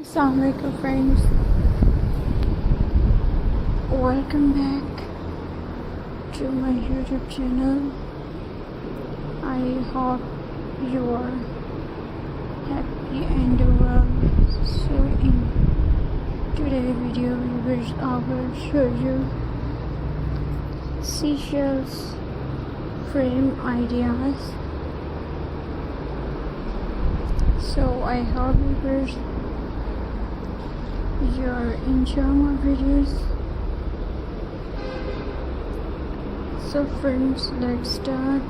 Assalamualaikum friends, welcome back to my YouTube channel. I hope you are happy and well. So in today's video I will show you seashells frame ideas. So I hope you're enjoying my videos. So friends, let's start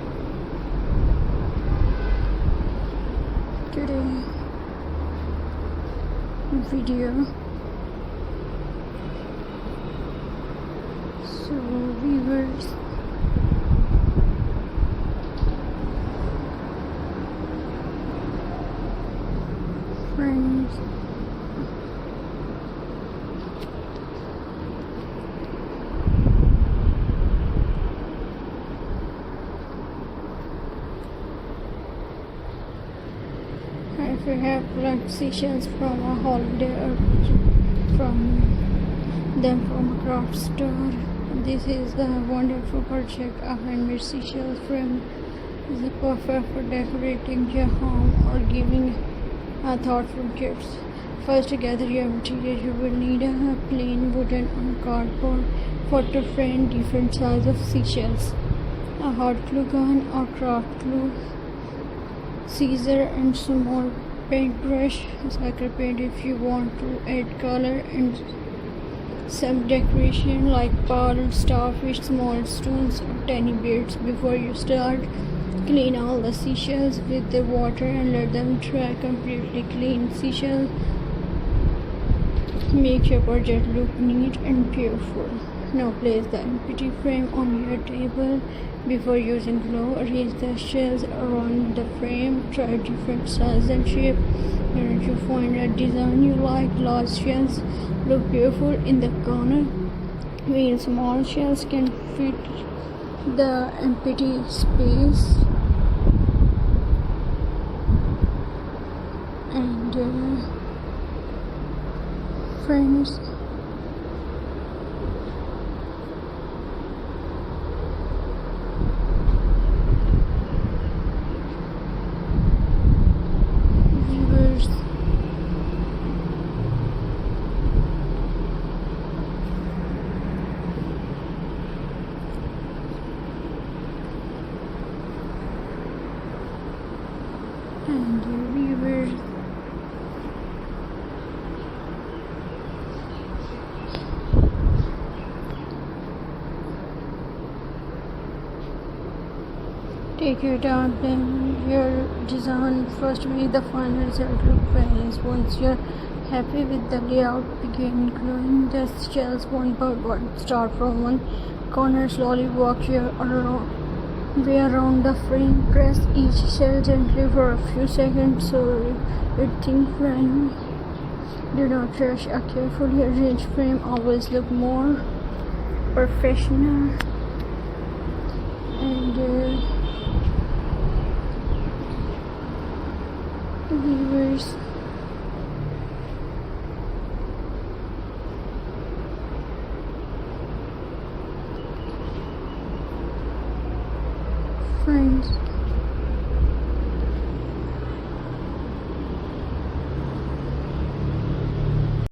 today video. So viewers, friends, if you have plucked seashells from a holiday or from a craft store, this is the wonderful project. A handmade seashell frame is perfect for decorating your home or giving a thoughtful gifts. First, to gather your material, you will need a plain wooden or cardboard photo frame, different size of seashells, a hot glue gun or craft glue, scissor and small paintbrush, sacred paint if you want to add color, and some decoration like pearls, starfish, small stones or tiny beads. Before you start, clean all the seashells with the water and let them dry completely. Clean seashells make your project look neat and beautiful. Now place the empty frame on your table. Before using glue, arrange the shells around the frame. Try different sizes and shape. If you find a design you like, large shells look beautiful in the corner, while small shells can fit the empty space. And friends, viewers, take your time, plan your design. First, make the final result look balanced. Once you're happy with the layout, begin gluing the shells one by one. Start from one corner, slowly walk your way around the frame. Press each shell gently for a few seconds so it thin frame. Do not rush. A carefully arranged frame always look more professional. And viewers, friends,